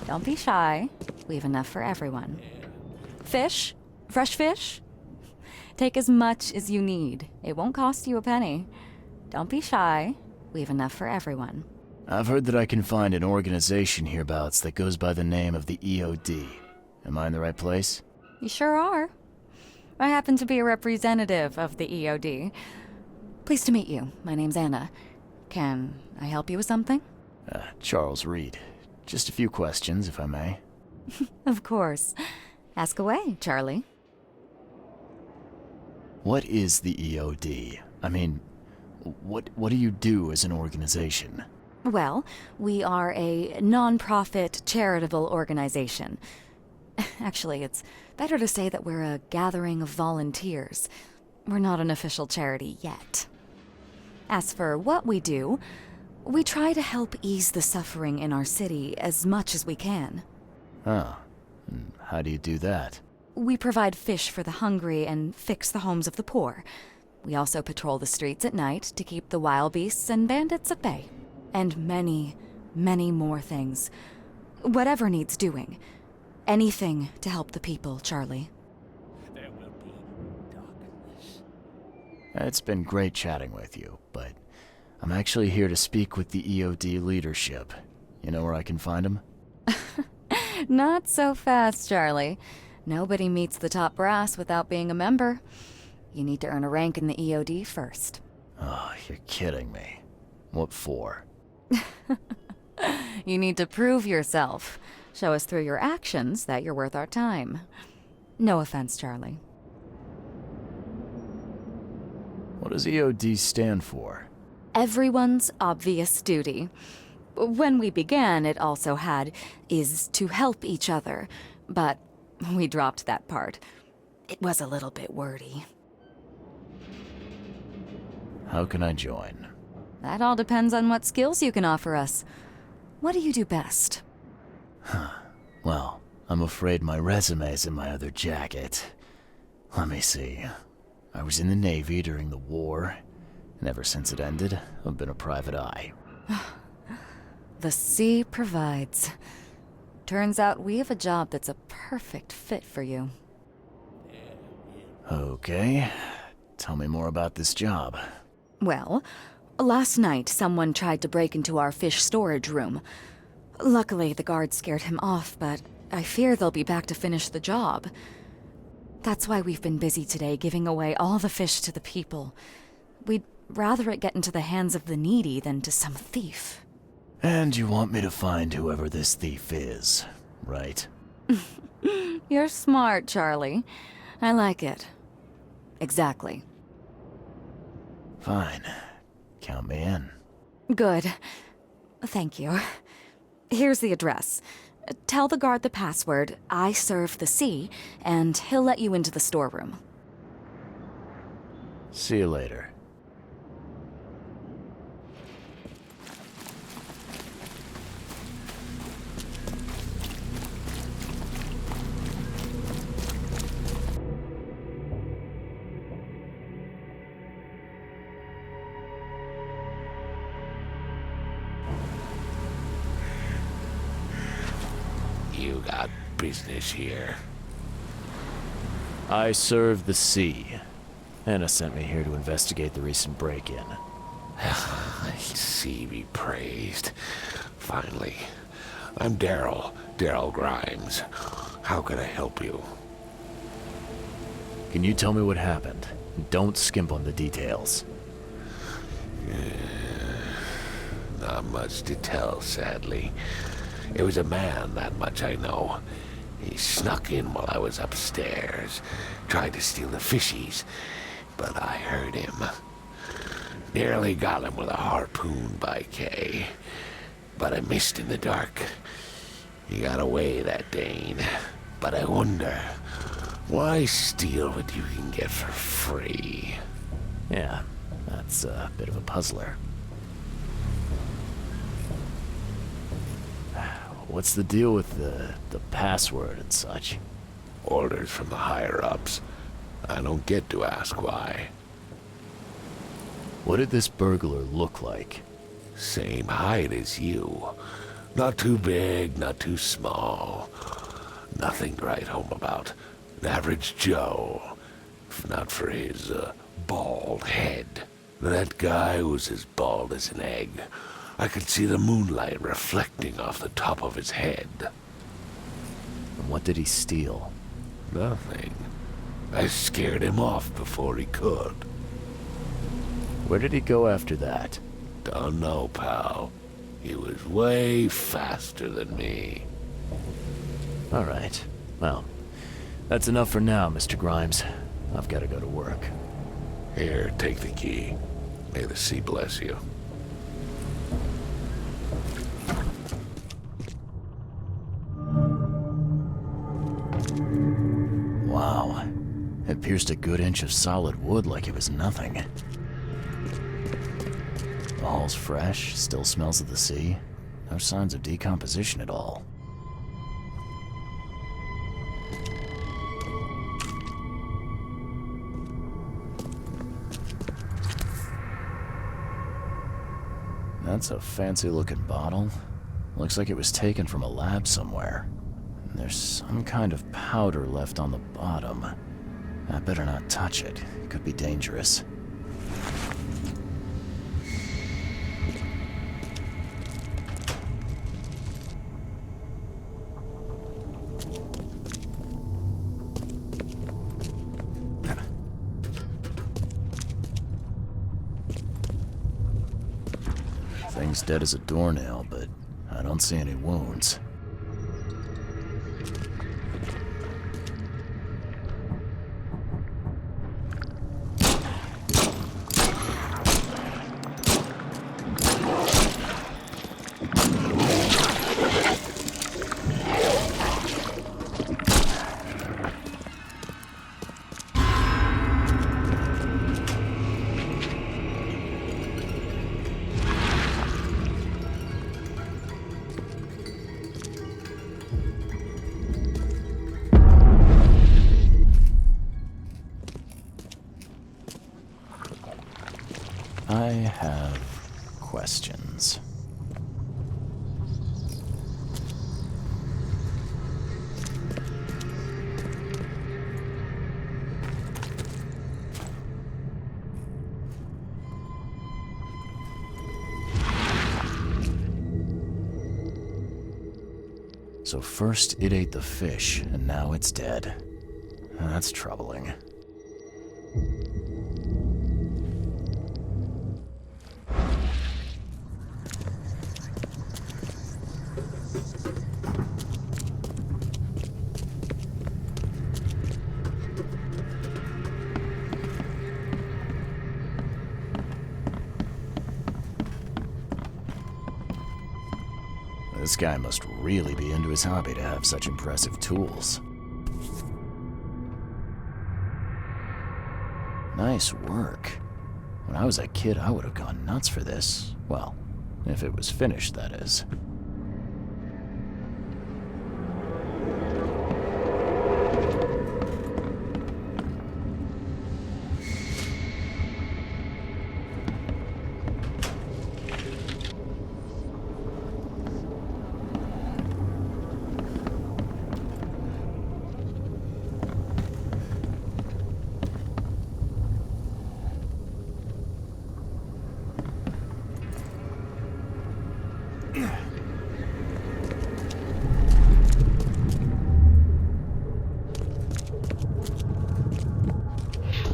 Don't be shy. We have enough for everyone. Fish? Fresh fish? Take as much as you need. It won't cost you a penny. Don't be shy. We have enough for everyone. I've heard that I can find an organization hereabouts that goes by the name of the EOD. Am I in the right place? You sure are. I happen to be a representative of the EOD. Pleased to meet you. My name's Anna. Can I help you with something? Charles Reed. Just a few questions, if I may. Of course. Ask away, Charlie. What is the EOD? I mean, what do you do as an organization? Well, we are a non-profit charitable organization. Actually, it's better to say that we're a gathering of volunteers. We're not an official charity yet. As for what we do, we try to help ease the suffering in our city as much as we can. Oh, how do you do that? We provide fish for the hungry and fix the homes of the poor. We also patrol the streets at night to keep the wild beasts and bandits at bay. And many, many more things. Whatever needs doing. Anything to help the people, Charlie. There will be darkness. It's been great chatting with you, but I'm actually here to speak with the EOD leadership. You know where I can find them? Not so fast, Charlie. Nobody meets the top brass without being a member. You need to earn a rank in the EOD first. Oh, you're kidding me. What for? You need to prove yourself. Show us through your actions that you're worth our time. No offense, Charlie. What does EOD stand for? Everyone's obvious duty. When we began, it also had, is to help each other, but we dropped that part. It was a little bit wordy. How can I join? That all depends on what skills you can offer us. What do you do best? Well, I'm afraid my resume's in my other jacket. Let me see. I was in the Navy during the war, and ever since it ended, I've been a private eye. The sea provides. Turns out we have a job that's a perfect fit for you. Okay. Tell me more about this job. Well, last night someone tried to break into our fish storage room. Luckily, the guards scared him off, but I fear they'll be back to finish the job. That's why we've been busy today giving away all the fish to the people. We'd rather it get into the hands of the needy than to some thief. And you want me to find whoever this thief is, right? You're smart, Charlie. I like it. Exactly. Fine. Count me in. Good. Thank you. Here's the address. Tell the guard the password, I serve the sea, and he'll let you into the storeroom. See you later. You got business here. I serve the sea. Anna sent me here to investigate the recent break-in. Sea be praised. Finally. I'm Daryl Grimes. How can I help you? Can you tell me what happened? Don't skimp on the details. Not much to tell, sadly. It was a man, that much I know. He snuck in while I was upstairs, tried to steal the fishies, but I heard him. Nearly got him with a harpoon by Kay, but I missed in the dark. He got away, that Dane, but I wonder, why steal what you can get for free? Yeah, that's a bit of a puzzler. What's the deal with the password and such? Orders from the higher-ups. I don't get to ask why. What did this burglar look like? Same height as you. Not too big, not too small. Nothing to write home about. An average Joe. If not for his, bald head. That guy was as bald as an egg. I could see the moonlight reflecting off the top of his head. And what did he steal? Nothing. I scared him off before he could. Where did he go after that? Don't know, pal. He was way faster than me. All right. Well, that's enough for now, Mr. Grimes. I've got to go to work. Here, take the key. May the sea bless you. Wow. It pierced a good inch of solid wood like it was nothing. The hull's fresh, still smells of the sea. No signs of decomposition at all. That's a fancy-looking bottle. Looks like it was taken from a lab somewhere. There's some kind of powder left on the bottom. I better not touch it. It could be dangerous. Thing's dead as a doornail, but I don't see any wounds. I have questions. So first it ate the fish, and now it's dead. That's troubling. This guy must really be into his hobby to have such impressive tools. Nice work. When I was a kid, I would have gone nuts for this. Well, if it was finished, that is.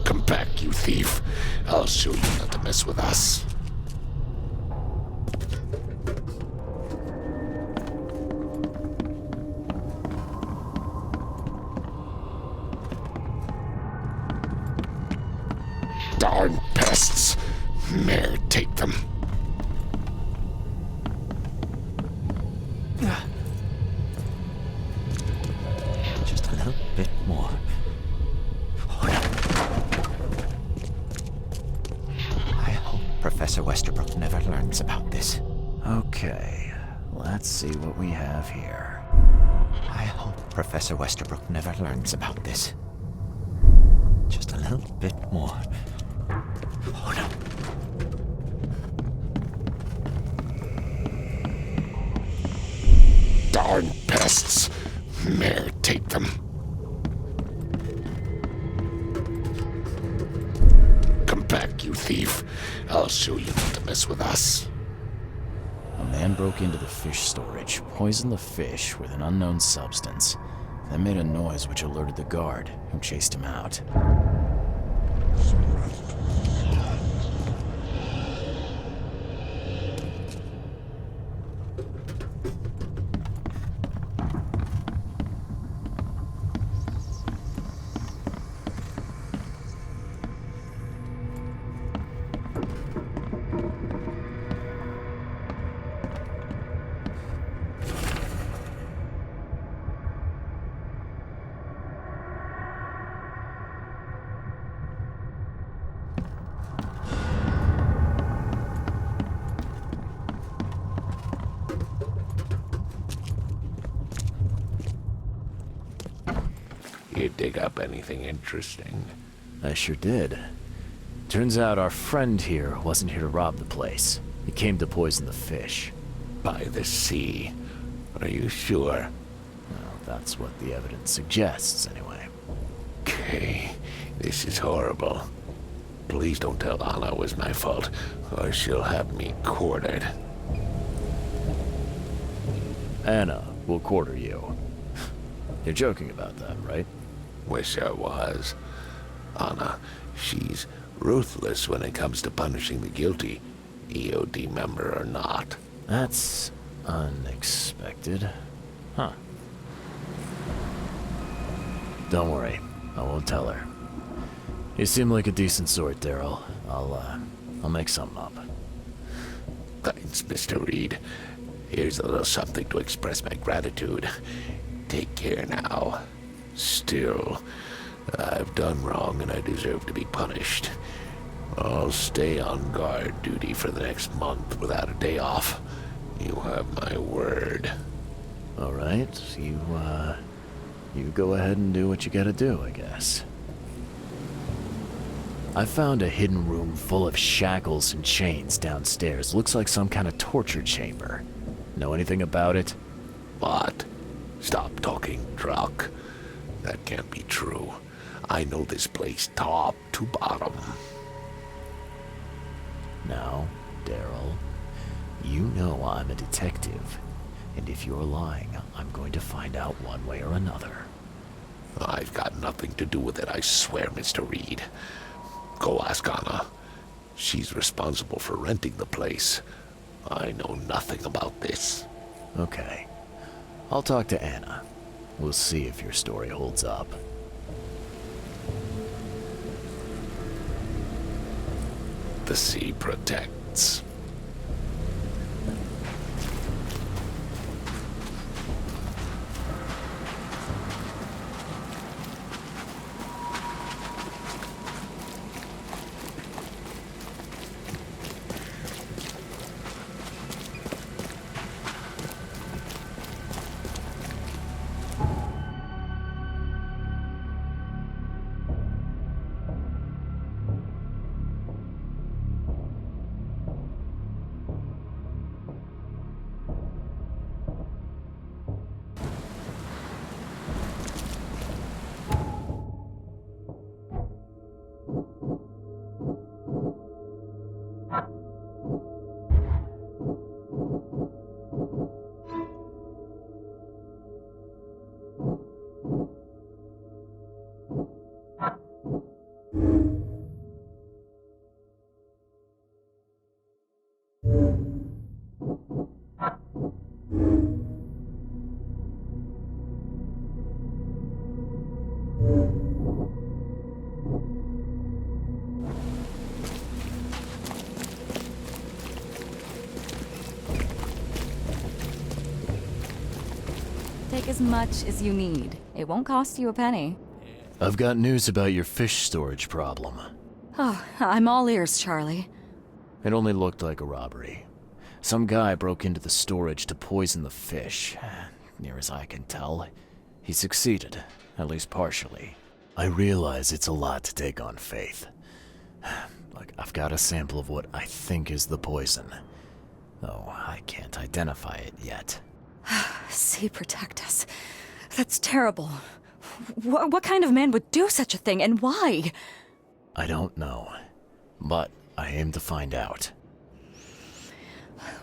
Come back, you thief. I'll show you not to mess with us. Darn pests. Mayor, take them. Just a little bit more. I hope Professor Westerbrook never learns about this. Okay, let's see what we have here. I hope Professor Westerbrook never learns about this. Just a little bit more. Oh no. Darn pests. Mere take them. Come back, you thief. I'll show you not to mess with us. A man broke into the fish storage, poisoned the fish with an unknown substance, then made a noise which alerted the guard, who chased him out. You dig up anything interesting? I sure did. Turns out our friend here wasn't here to rob the place. He came to poison the fish. By the sea. Are you sure? Well, that's what the evidence suggests, anyway. Okay, this is horrible. Please don't tell Anna it was my fault, or she'll have me quartered. Anna will quarter you. You're joking about that, right? Wish I was. Anna, she's ruthless when it comes to punishing the guilty, EOD member or not. That's unexpected. Huh. Don't worry, I won't tell her. You seem like a decent sort, Daryl. I'll make something up. Thanks, Mr. Reed. Here's a little something to express my gratitude. Take care now. Still, I've done wrong and I deserve to be punished. I'll stay on guard duty for the next month without a day off. You have my word. All right, you go ahead and do what you gotta do, I guess. I found a hidden room full of shackles and chains downstairs. Looks like some kind of torture chamber. Know anything about it? What? Stop talking drunk. That can't be true. I know this place top to bottom. Now, Daryl, you know I'm a detective. And if you're lying, I'm going to find out one way or another. I've got nothing to do with it, I swear, Mr. Reed. Go ask Anna. She's responsible for renting the place. I know nothing about this. Okay. I'll talk to Anna. We'll see if your story holds up. The sea protects. Take as much as you need. It won't cost you a penny. I've got news about your fish storage problem. Oh, I'm all ears, Charlie. It only looked like a robbery. Some guy broke into the storage to poison the fish. Near as I can tell, he succeeded, at least partially. I realize it's a lot to take on faith. Look, I've got a sample of what I think is the poison, though I can't identify it yet. See, protect us. That's terrible. What kind of man would do such a thing, and why? I don't know, but I aim to find out.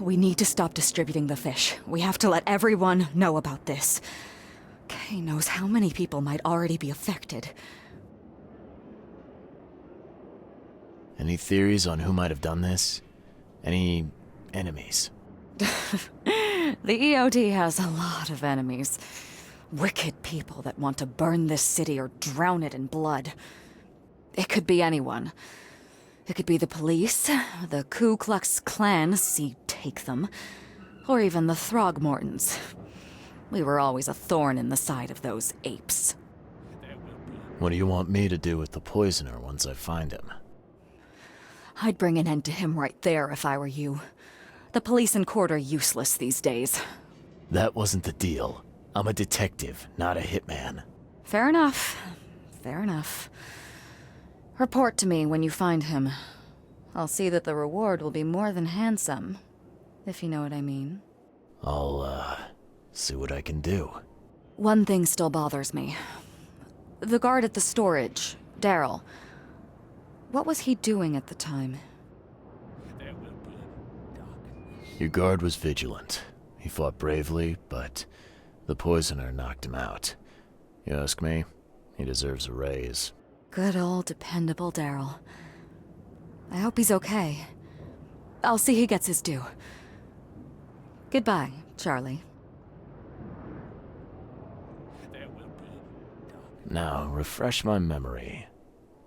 We need to stop distributing the fish. We have to let everyone know about this. Kay knows how many people might already be affected. Any theories on who might have done this? Any enemies? The EOD has a lot of enemies. Wicked people that want to burn this city or drown it in blood. It could be anyone. It could be the police, the Ku Klux Klan, see, take them, or even the Throgmortons. We were always a thorn in the side of those apes. What do you want me to do with the poisoner once I find him? I'd bring an end to him right there if I were you. The police and court are useless these days. That wasn't the deal. I'm a detective, not a hitman. Fair enough. Fair enough. Report to me when you find him. I'll see that the reward will be more than handsome, if you know what I mean. I'll, see what I can do. One thing still bothers me. The guard at the storage, Daryl. What was he doing at the time? Your guard was vigilant. He fought bravely, but the poisoner knocked him out. You ask me, he deserves a raise. Good old dependable Daryl. I hope he's okay. I'll see he gets his due. Goodbye, Charlie. Now, refresh my memory.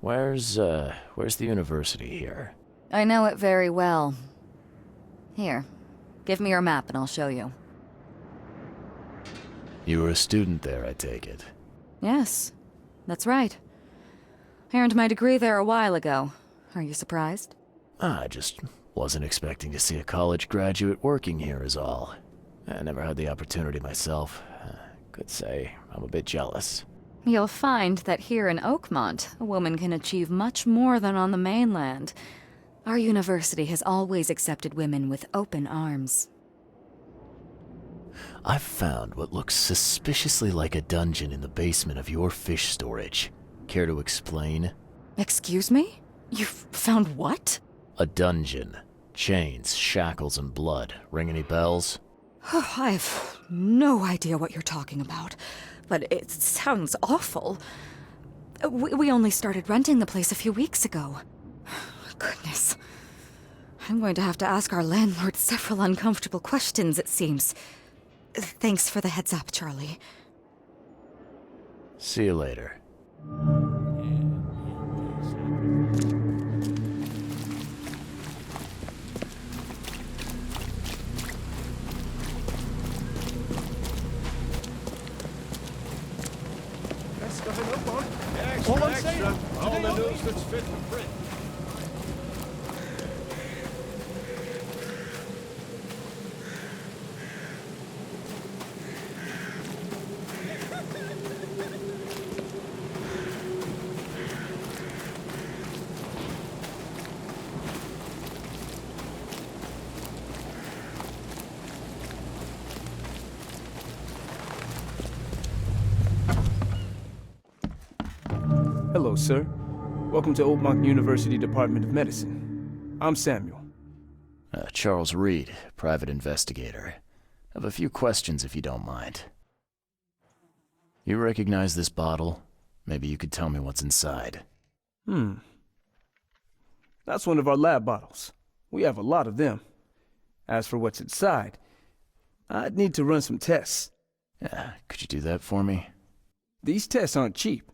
Where's the university here? I know it very well. Here, give me your map and I'll show you. You were a student there, I take it. Yes, that's right. I earned my degree there a while ago. Are you surprised? I just wasn't expecting to see a college graduate working here is all. I never had the opportunity myself. Could say I'm a bit jealous. You'll find that here in Oakmont, a woman can achieve much more than on the mainland. Our university has always accepted women with open arms. I've found what looks suspiciously like a dungeon in the basement of your fish storage. Care to explain? Excuse me? You've found what? A dungeon. Chains, shackles, and blood. Ring any bells? Oh, I have no idea what you're talking about, but it sounds awful. We only started renting the place a few weeks ago. Goodness. I'm going to have to ask our landlord several uncomfortable questions, it seems. Thanks for the heads up, Charlie. See you later. That's coming up on. Extra. All the news that's fit for print. Hello, sir. Welcome to Oakmont University Department of Medicine. I'm Samuel. Charles Reed, private investigator. Have a few questions if you don't mind. You recognize this bottle? Maybe you could tell me what's inside. That's one of our lab bottles. We have a lot of them. As for what's inside, I'd need to run some tests. Yeah, could you do that for me? These tests aren't cheap.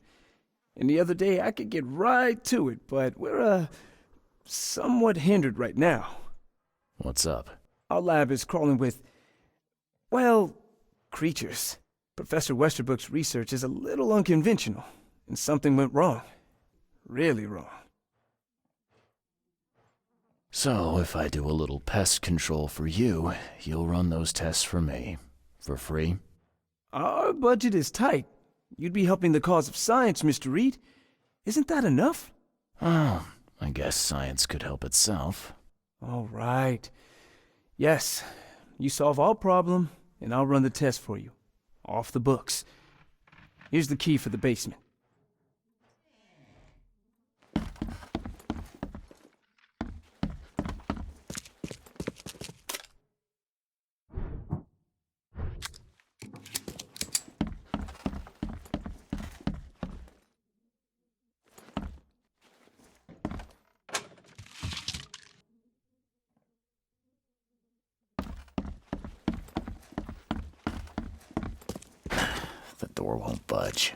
And the other day I could get right to it, but we're, somewhat hindered right now. What's up? Our lab is crawling with, well, creatures. Professor Westerbrook's research is a little unconventional, and something went wrong. Really wrong. So, if I do a little pest control for you, you'll run those tests for me. For free? Our budget is tight. You'd be helping the cause of science, Mr. Reed. Isn't that enough? Oh, I guess science could help itself. All right. Yes, you solve our problem, and I'll run the test for you. Off the books. Here's the key for the basement. The door won't budge.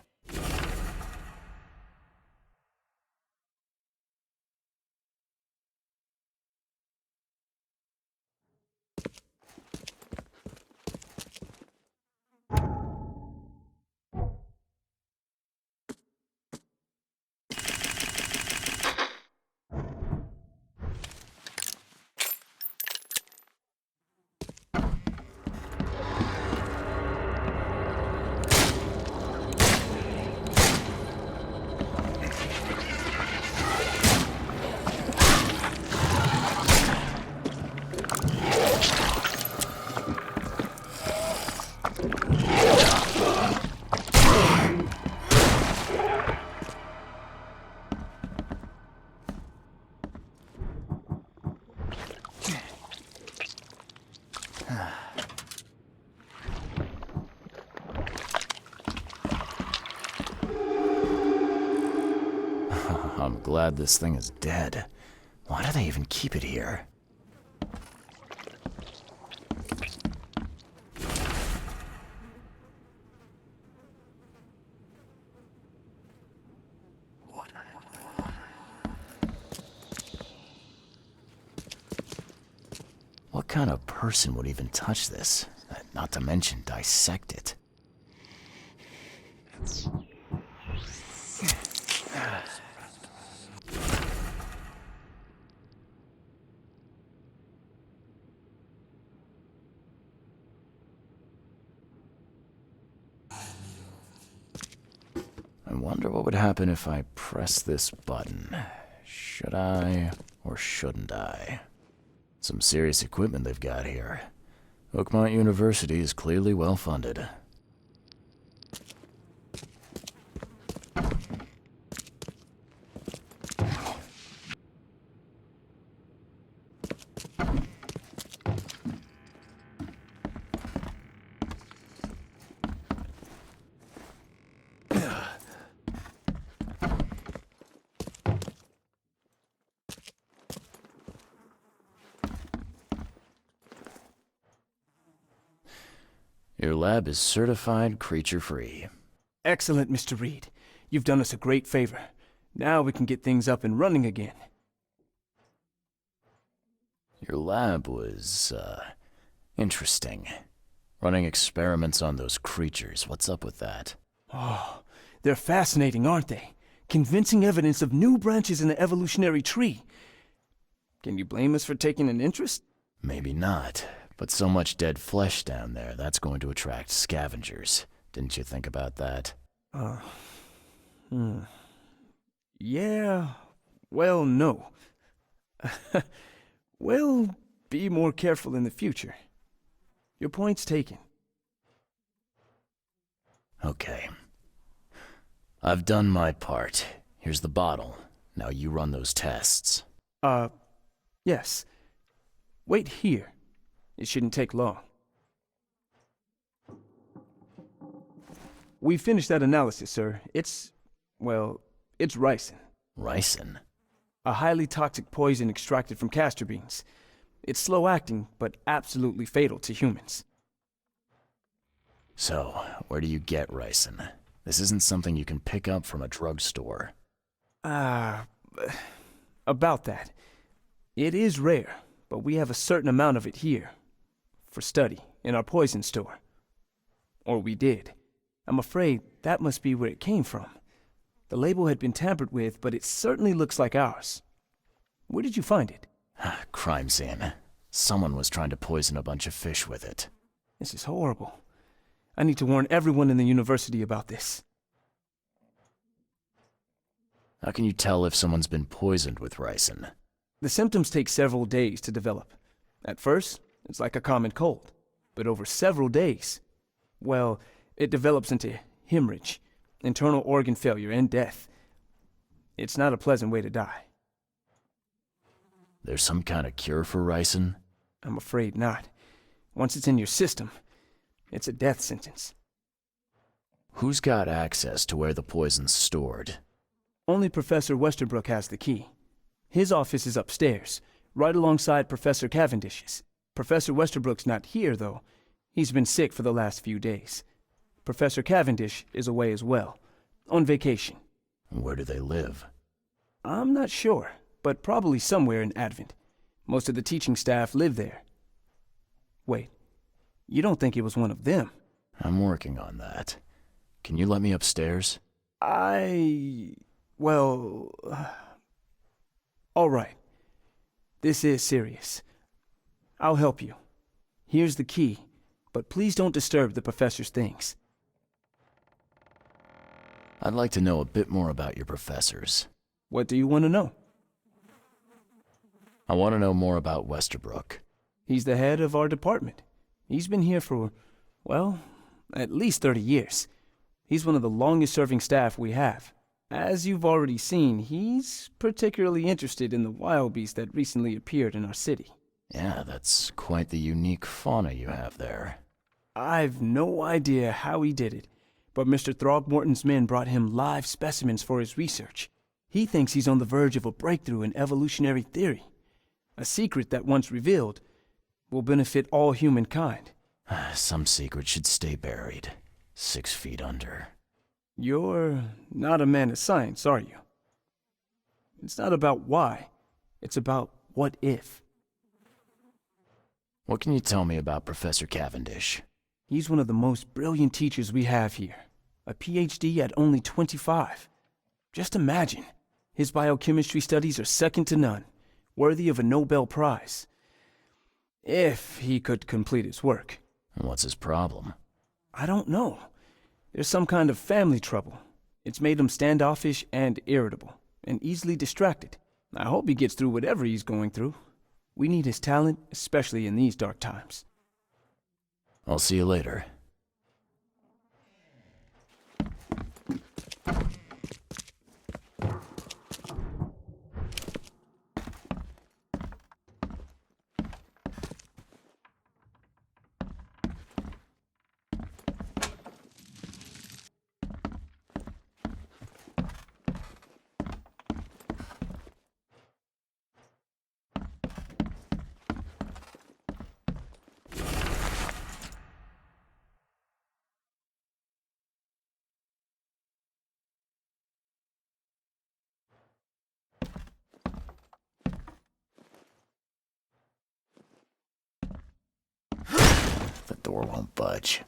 I'm glad this thing is dead. Why do they even keep it here? What kind of person would even touch this? Not to mention dissect it. I wonder what would happen if I press this button. Should I or shouldn't I? Some serious equipment they've got here. Oakmont University is clearly well funded. Your lab is certified creature-free. Excellent, Mr. Reed. You've done us a great favor. Now we can get things up and running again. Your lab was, interesting. Running experiments on those creatures. What's up with that? Oh, they're fascinating, aren't they? Convincing evidence of new branches in the evolutionary tree. Can you blame us for taking an interest? Maybe not. But so much dead flesh down there, that's going to attract scavengers. Didn't you think about that? Yeah, well, no. Well, be more careful in the future. Your point's taken. Okay. I've done my part. Here's the bottle. Now you run those tests. Yes. Wait here. It shouldn't take long. We finished that analysis, sir. It's ricin. Ricin? A highly toxic poison extracted from castor beans. It's slow-acting, but absolutely fatal to humans. So, where do you get ricin? This isn't something you can pick up from a drugstore. About that. It is rare, but we have a certain amount of it here. For study, in our poison store. Or we did. I'm afraid that must be where it came from. The label had been tampered with, but it certainly looks like ours. Where did you find it? Crime scene. Someone was trying to poison a bunch of fish with it. This is horrible. I need to warn everyone in the university about this. How can you tell if someone's been poisoned with ricin? The symptoms take several days to develop. At first, it's like a common cold. but over several days, well, it develops into hemorrhage, internal organ failure, and death. It's not a pleasant way to die. There's some kind of cure for ricin? I'm afraid not. Once it's in your system, it's a death sentence. Who's got access to where the poison's stored? Only Professor Westerbrook has the key. His office is upstairs, right alongside Professor Cavendish's. Professor Westerbrook's not here, though. He's been sick for the last few days. Professor Cavendish is away as well, on vacation. Where do they live? I'm not sure, but probably somewhere in Advent. Most of the teaching staff live there. Wait, you don't think it was one of them? I'm working on that. Can you let me upstairs? Well... all right. This is serious. I'll help you. Here's the key, but please don't disturb the professor's things. I'd like to know a bit more about your professors. What do you want to know? I want to know more about Westerbrook. He's the head of our department. He's been here for, well, at least 30 years. He's one of the longest-serving staff we have. As you've already seen, he's particularly interested in the wild beast that recently appeared in our city. Yeah, that's quite the unique fauna you have there. I've no idea how he did it, but Mr. Throgmorton's men brought him live specimens for his research. He thinks he's on the verge of a breakthrough in evolutionary theory. A secret that, once revealed, will benefit all humankind. Some secrets should stay buried, 6 feet under. You're not a man of science, are you? It's not about why. It's about what if. What can you tell me about Professor Cavendish? He's one of the most brilliant teachers we have here. A PhD at only 25. Just imagine. His biochemistry studies are second to none, worthy of a Nobel Prize. If he could complete his work. What's his problem? I don't know. There's some kind of family trouble. It's made him standoffish and irritable, and easily distracted. I hope he gets through whatever he's going through. We need his talent, especially in these dark times. I'll see you later. The door won't budge.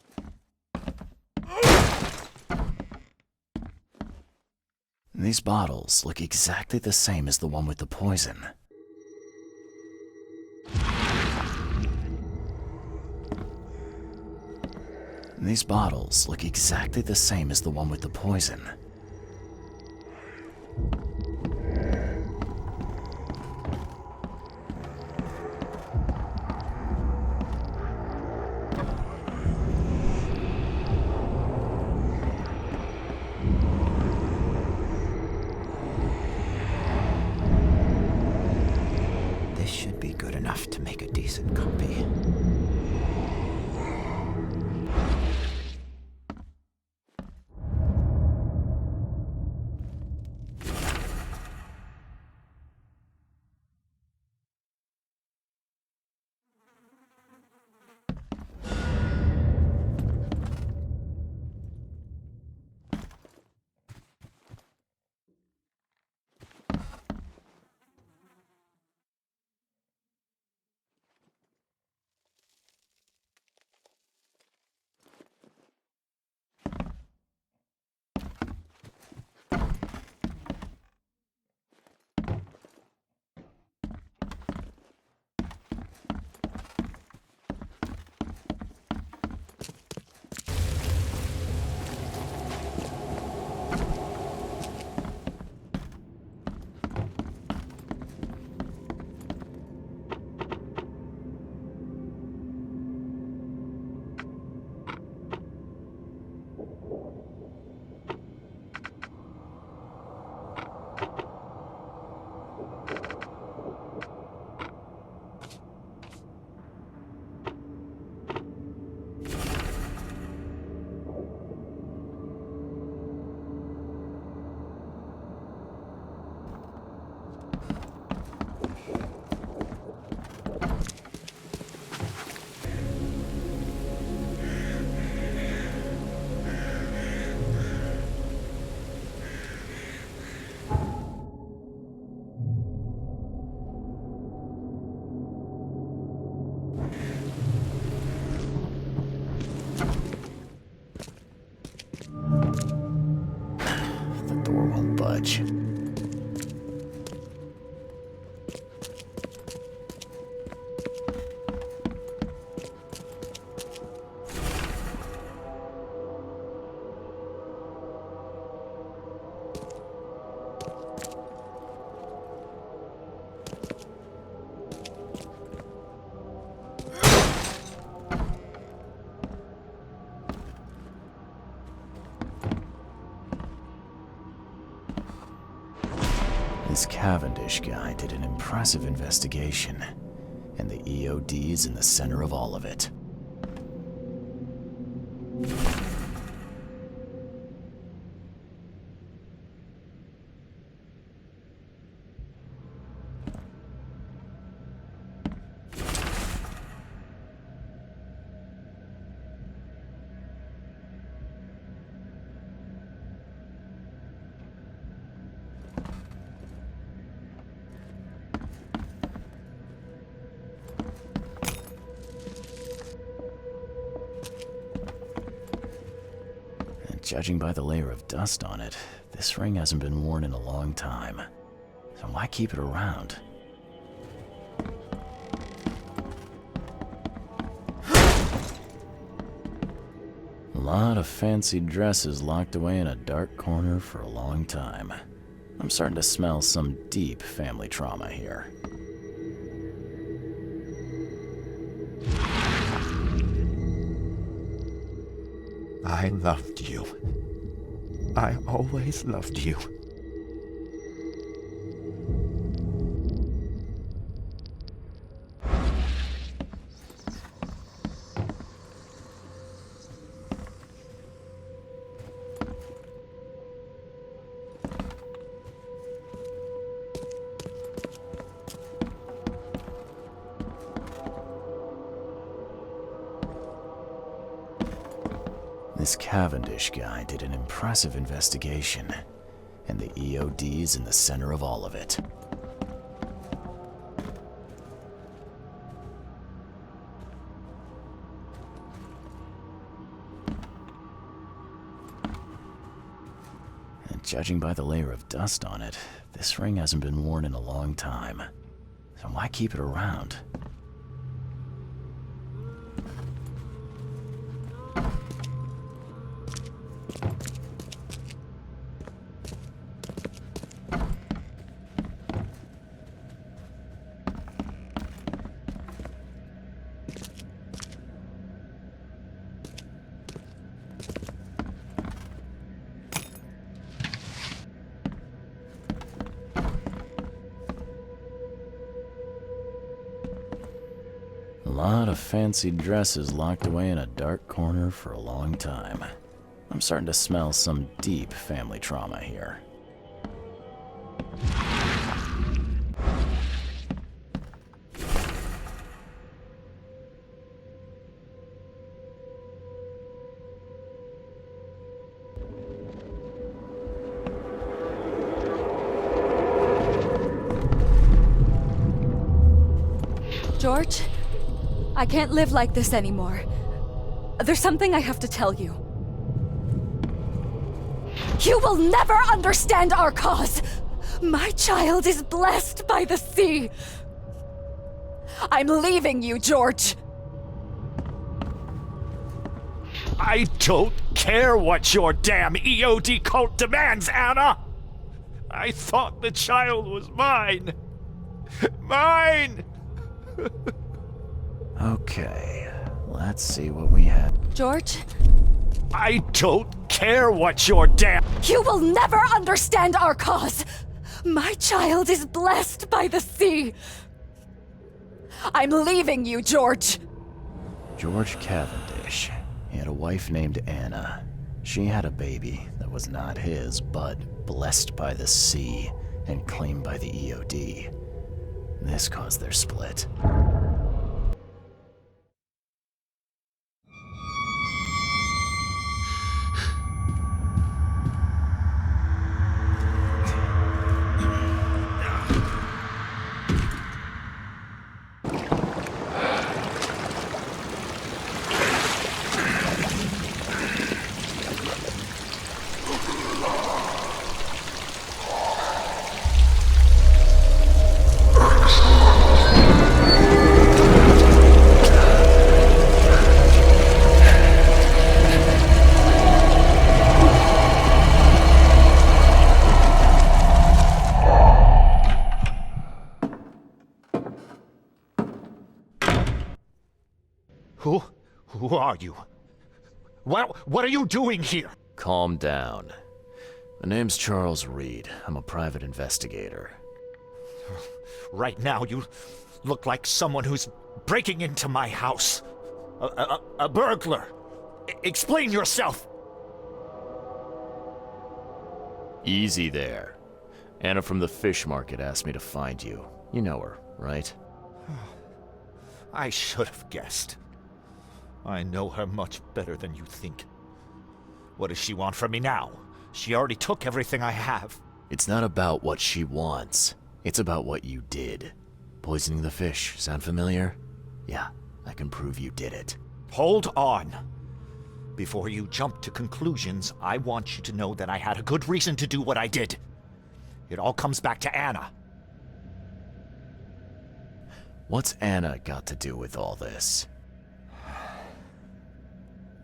These bottles look exactly the same as the one with the poison. These bottles look exactly the same as the one with the poison. This should be good enough to make a decent copy. judge. This Cavendish guy did an impressive investigation, and the EOD's in the center of all of it. Judging by the layer of dust on it, this ring hasn't been worn in a long time. So why keep it around? A lot of fancy dresses locked away in a dark corner for a long time. I'm starting to smell some deep family trauma here. I loved you. I always loved you. This Cavendish guy did an impressive investigation, and the EOD's in the center of all of it. And judging by the layer of dust on it, this ring hasn't been worn in a long time. So why keep it around? A lot of fancy dresses locked away in a dark corner for a long time. I'm starting to smell some deep family trauma here. George, I can't live like this anymore. There's something I have to tell you. You will never understand our cause! My child is blessed by the sea! I'm leaving you, George! I don't care what your damn EOD cult demands, Anna! I thought the child was mine! Mine! Okay, let's see what we have. George? I don't care what your damn— You will never understand our cause! My child is blessed by the sea! I'm leaving you, George! George Cavendish. He had a wife named Anna. She had a baby that was not his, but blessed by the sea and claimed by the EOD. This caused their split. Who are you? What are you doing here? Calm down. The name's Charles Reed. I'm a private investigator. Right now, you look like someone who's breaking into my house. A burglar. Explain yourself. Easy there. Anna from the fish market asked me to find you. You know her, right? I should have guessed. I know her much better than you think. What does she want from me now? She already took everything I have. It's not about what she wants. It's about what you did. Poisoning the fish. Sound familiar? Yeah, I can prove you did it. Hold on. Before you jump to conclusions, I want you to know that I had a good reason to do what I did. It all comes back to Anna. What's Anna got to do with all this?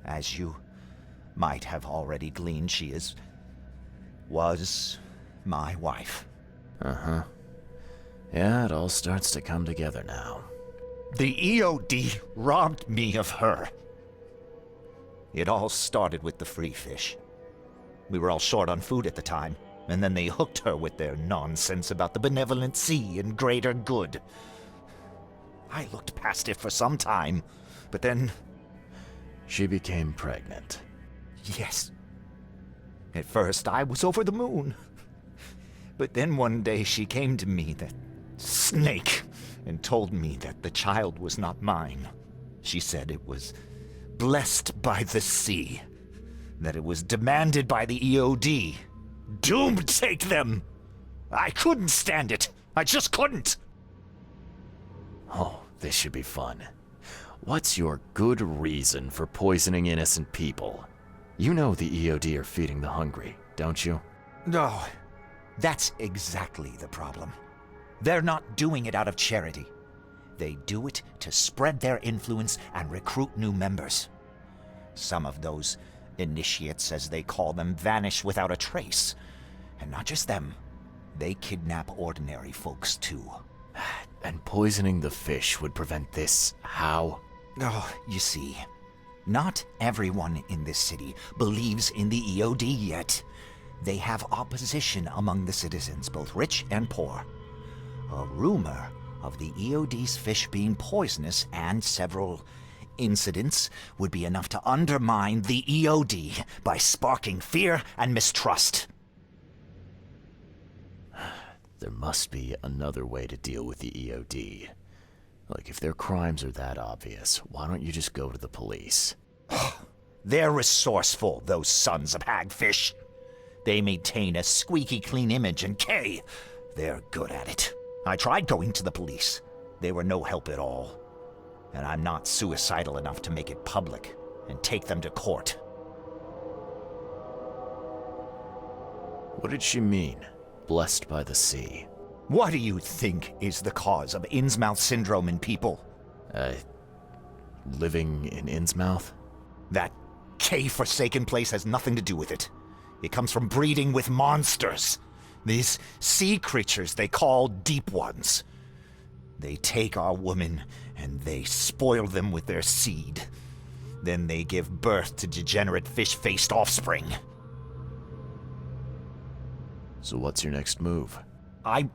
As you might have already gleaned, she was my wife. Uh-huh. Yeah, it all starts to come together now. The EOD robbed me of her. It all started with the free fish. We were all short on food at the time, and then they hooked her with their nonsense about the benevolent sea and greater good. I looked past it for some time, but then... She became pregnant. Yes. At first, I was over the moon. But then one day she came to me, that snake, and told me that the child was not mine. She said it was blessed by the sea, that it was demanded by the EOD. Doom take them! I couldn't stand it. I just couldn't. Oh, this should be fun. What's your good reason for poisoning innocent people? You know the EOD are feeding the hungry, don't you? No, that's exactly the problem. They're not doing it out of charity. They do it to spread their influence and recruit new members. Some of those initiates, as they call them, vanish without a trace. And not just them. They kidnap ordinary folks, too. And poisoning the fish would prevent this. How? Oh, you see, not everyone in this city believes in the EOD yet. They have opposition among the citizens, both rich and poor. A rumor of the EOD's fish being poisonous and several incidents would be enough to undermine the EOD by sparking fear and mistrust. There must be another way to deal with the EOD. Like, if their crimes are that obvious, why don't you just go to the police? They're resourceful, those sons of hagfish. They maintain a squeaky clean image, and they're good at it. I tried going to the police. They were no help at all. And I'm not suicidal enough to make it public and take them to court. What did she mean? Blessed by the sea. What do you think is the cause of Innsmouth syndrome in people? Living in Innsmouth? That K-forsaken place has nothing to do with it. It comes from breeding with monsters. These sea creatures they call Deep Ones. They take our women and they spoil them with their seed. Then they give birth to degenerate fish-faced offspring. So what's your next move? I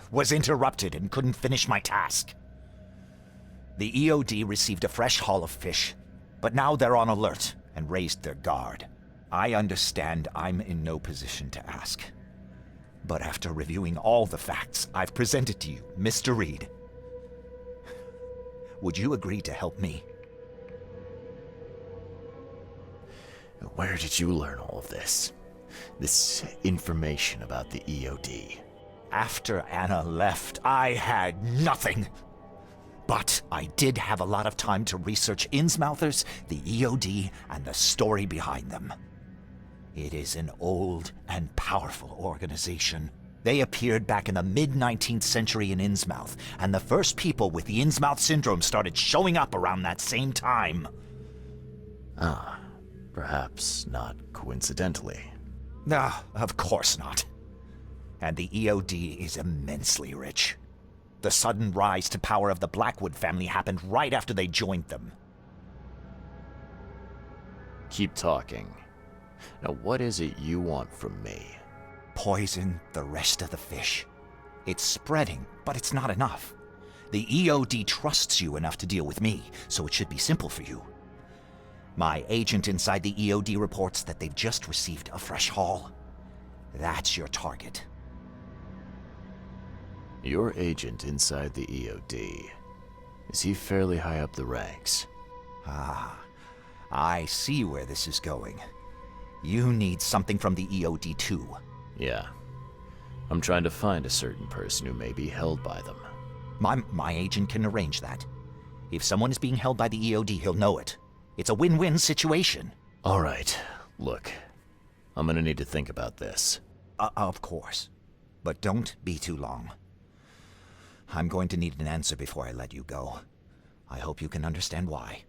was interrupted and couldn't finish my task. The EOD received a fresh haul of fish, but now they're on alert and raised their guard. I understand I'm in no position to ask. But after reviewing all the facts I've presented to you, Mr. Reed, would you agree to help me? Where did you learn all of this? This information about the EOD? After Anna left, I had nothing. But I did have a lot of time to research Innsmouthers, the EOD, and the story behind them. It is an old and powerful organization. They appeared back in the mid-19th century in Innsmouth, and the first people with the Innsmouth syndrome started showing up around that same time. Ah, perhaps not coincidentally. No, of course not. And the EOD is immensely rich. The sudden rise to power of the Blackwood family happened right after they joined them. Keep talking. Now, what is it you want from me? Poison the rest of the fish. It's spreading, but it's not enough. The EOD trusts you enough to deal with me, so it should be simple for you. My agent inside the EOD reports that they've just received a fresh haul. That's your target. Your agent inside the EOD. Is he fairly high up the ranks? Ah, I see where this is going. You need something from the EOD too. Yeah. I'm trying to find a certain person who may be held by them. My agent can arrange that. If someone is being held by the EOD, he'll know it. It's a win-win situation. Alright, look. I'm gonna need to think about this. Of course. But don't be too long. I'm going to need an answer before I let you go. I hope you can understand why.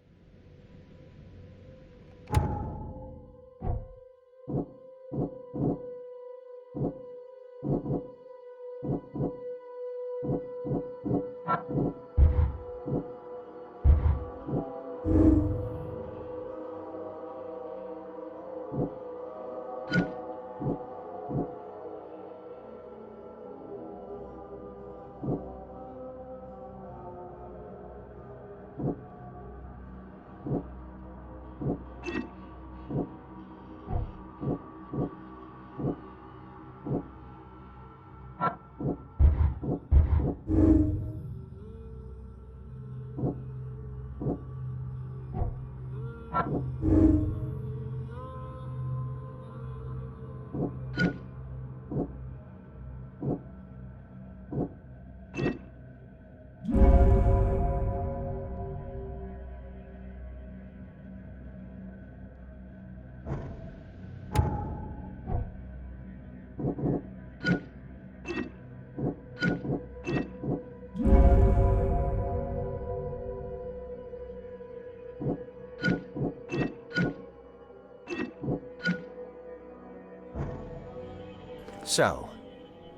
So,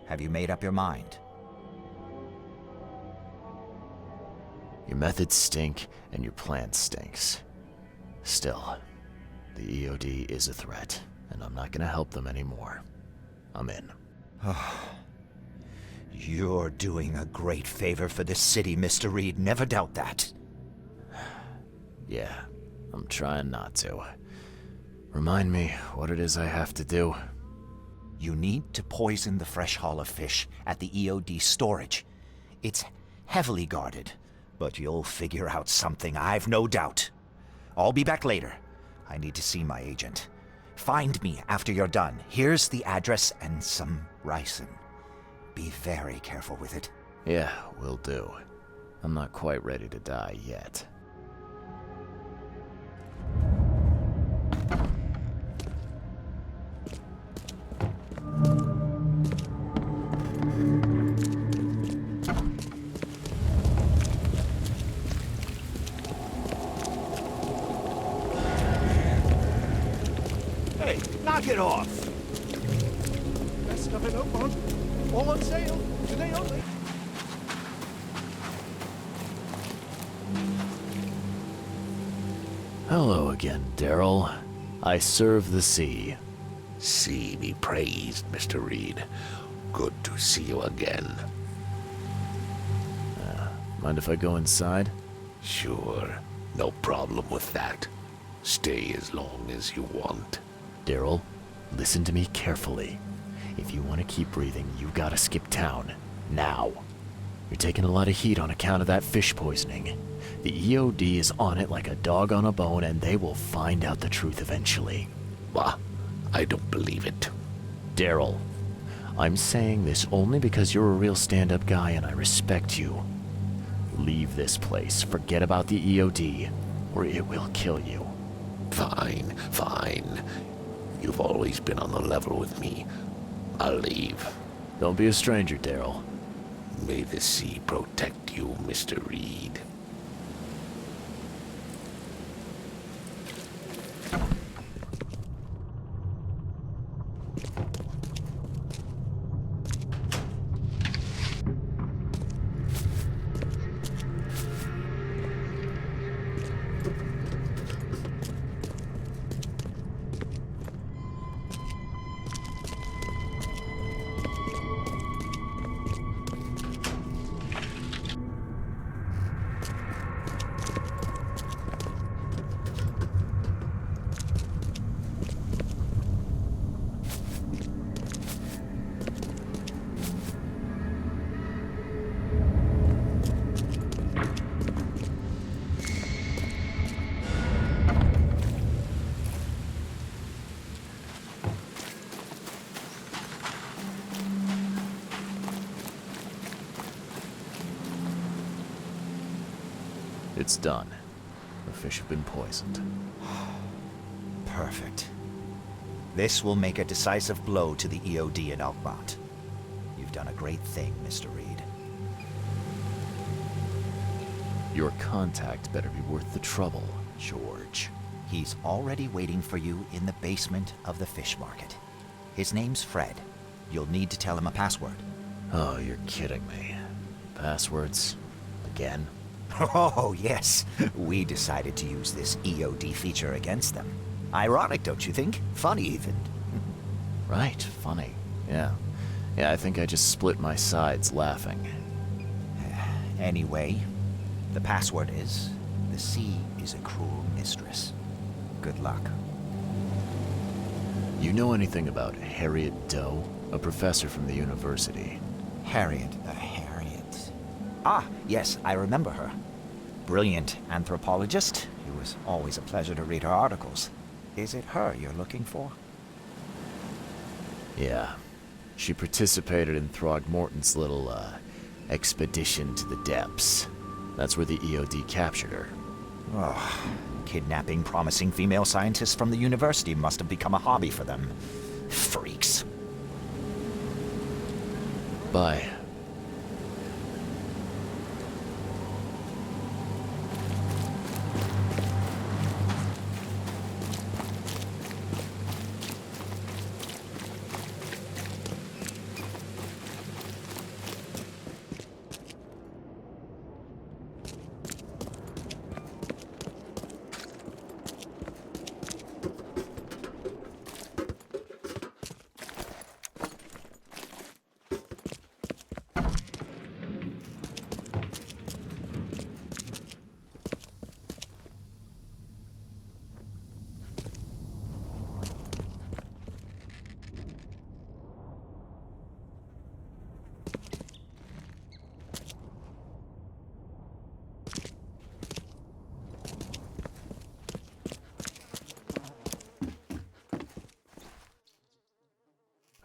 have you made up your mind? Your methods stink, and your plan stinks. Still, the EOD is a threat, and I'm not gonna help them anymore. I'm in. You're doing a great favor for the city, Mr. Reed. Never doubt that. Yeah, I'm trying not to. Remind me what it is I have to do. You need to poison the fresh haul of fish at the EOD storage. It's heavily guarded, but you'll figure out something, I've no doubt. I'll be back later. I need to see my agent. Find me after you're done. Here's the address and some ricin. Be very careful with it. Yeah, will do. I'm not quite ready to die yet. Hey, knock it off! Best of it up on. All on sale. Today only. Hello again, Daryl. I serve the sea. See be praised, Mr. Reed. Good to see you again. Mind if I go inside? Sure, no problem with that. Stay as long as you want. Daryl, listen to me carefully. If you want to keep breathing, you gotta skip town. Now. You're taking a lot of heat on account of that fish poisoning. The EOD is on it like a dog on a bone, and they will find out the truth eventually. Bah, I don't believe it. Daryl, I'm saying this only because you're a real stand-up guy and I respect you. Leave this place, forget about the EOD, or it will kill you. Fine, fine. You've always been on the level with me. I'll leave. Don't be a stranger, Daryl. May the sea protect you, Mr. Reed. It's done. The fish have been poisoned. Perfect. This will make a decisive blow to the EOD in Alkmaar. You've done a great thing, Mr. Reed. Your contact better be worth the trouble, George. He's already waiting for you in the basement of the fish market. His name's Fred. You'll need to tell him a password. Oh, you're kidding me. Passwords? Again? Oh, yes. We decided to use this EOD feature against them. Ironic, don't you think? Funny, even. Right, funny. Yeah. Yeah, I think I just split my sides laughing. Anyway, the password is, the sea is a cruel mistress. Good luck. You know anything about Harriet Doe? A professor from the university. Harriet. Ah, yes, I remember her. Brilliant anthropologist. It was always a pleasure to read her articles. Is it her you're looking for? Yeah. She participated in Throgmorton's little, expedition to the depths. That's where the EOD captured her. Oh, kidnapping promising female scientists from the university must have become a hobby for them. Freaks. Bye.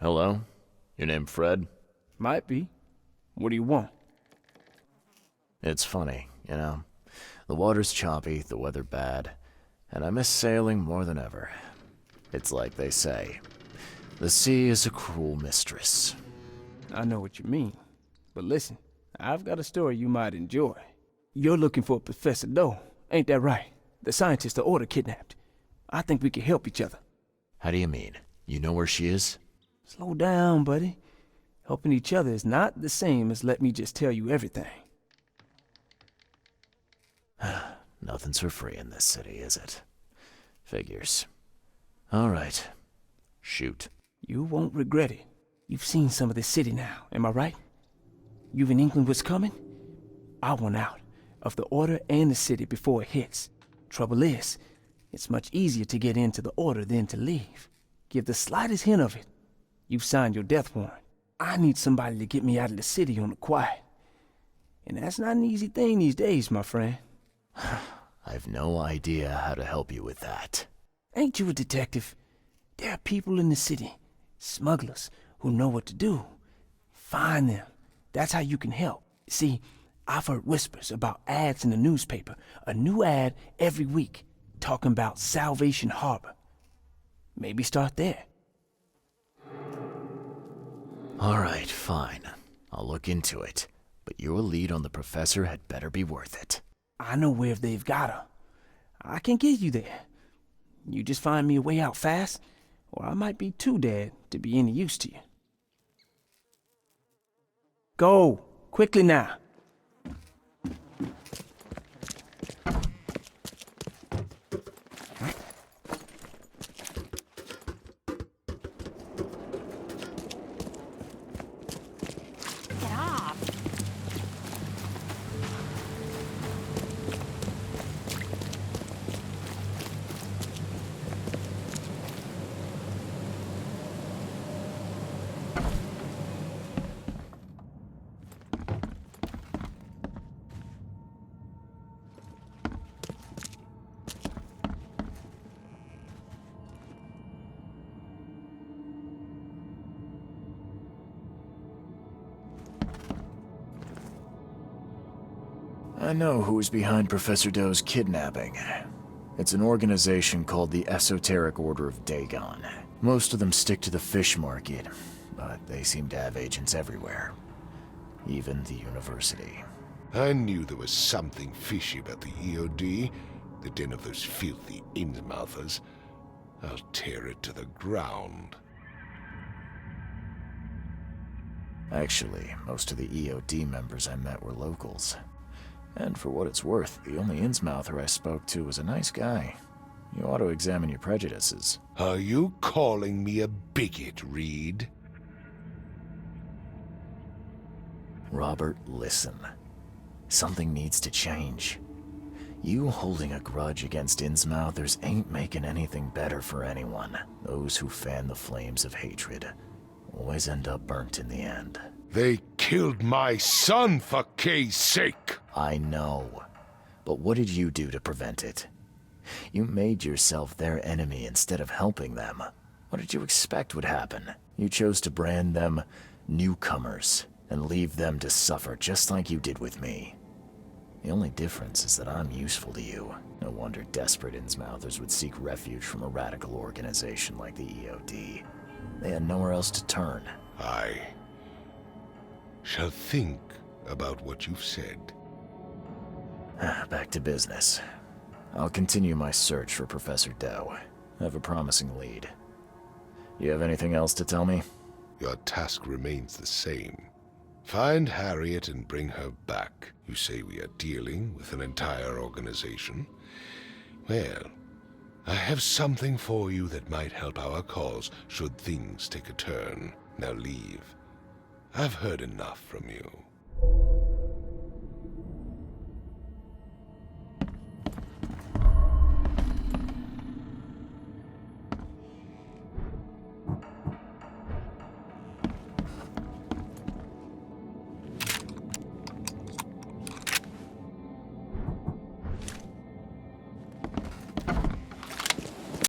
Hello? Your name Fred? Might be. What do you want? It's funny, you know. The water's choppy, the weather bad, and I miss sailing more than ever. It's like they say, the sea is a cruel mistress. I know what you mean. But listen, I've got a story you might enjoy. You're looking for Professor Doe, ain't that right? The scientist the Order kidnapped. I think we can help each other. How do you mean? You know where she is? Slow down, buddy. Helping each other is not the same as let me just tell you everything. Nothing's for free in this city, is it? Figures. All right. Shoot. You won't regret it. You've seen some of this city now, am I right? You've in England what's coming? I want out of the Order and the city before it hits. Trouble is, it's much easier to get into the Order than to leave. Give the slightest hint of it, you've signed your death warrant. I need somebody to get me out of the city on the quiet. And that's not an easy thing these days, my friend. I've no idea how to help you with that. Ain't you a detective? There are people in the city, smugglers, who know what to do. Find them. That's how you can help. See, I've heard whispers about ads in the newspaper. A new ad every week, talking about Salvation Harbor. Maybe start there. All right, fine. I'll look into it. But your lead on the professor had better be worth it. I know where they've got her. I can get you there. You just find me a way out fast, or I might be too dead to be any use to you. Go, quickly now. Get off. I know who is behind Professor Doe's kidnapping. It's an organization called the Esoteric Order of Dagon. Most of them stick to the fish market, but they seem to have agents everywhere. Even the university. I knew there was something fishy about the EOD, the den of those filthy Innsmouthers. I'll tear it to the ground. Actually, most of the EOD members I met were locals. And for what it's worth, the only Innsmouther I spoke to was a nice guy. You ought to examine your prejudices. Are you calling me a bigot, Reed? Robert, listen. Something needs to change. You holding a grudge against Innsmouthers ain't making anything better for anyone. Those who fan the flames of hatred always end up burnt in the end. They killed my son, for Kay's sake! I know. But what did you do to prevent it? You made yourself their enemy instead of helping them. What did you expect would happen? You chose to brand them newcomers and leave them to suffer just like you did with me. The only difference is that I'm useful to you. No wonder desperate Innsmouthers would seek refuge from a radical organization like the EOD. They had nowhere else to turn. I shall think about what you've said. Back to business. I'll continue my search for Professor Doe. I have a promising lead. You have anything else to tell me? Your task remains the same. Find Harriet and bring her back. You say we are dealing with an entire organization? Well, I have something for you that might help our cause should things take a turn. Now leave. I've heard enough from you.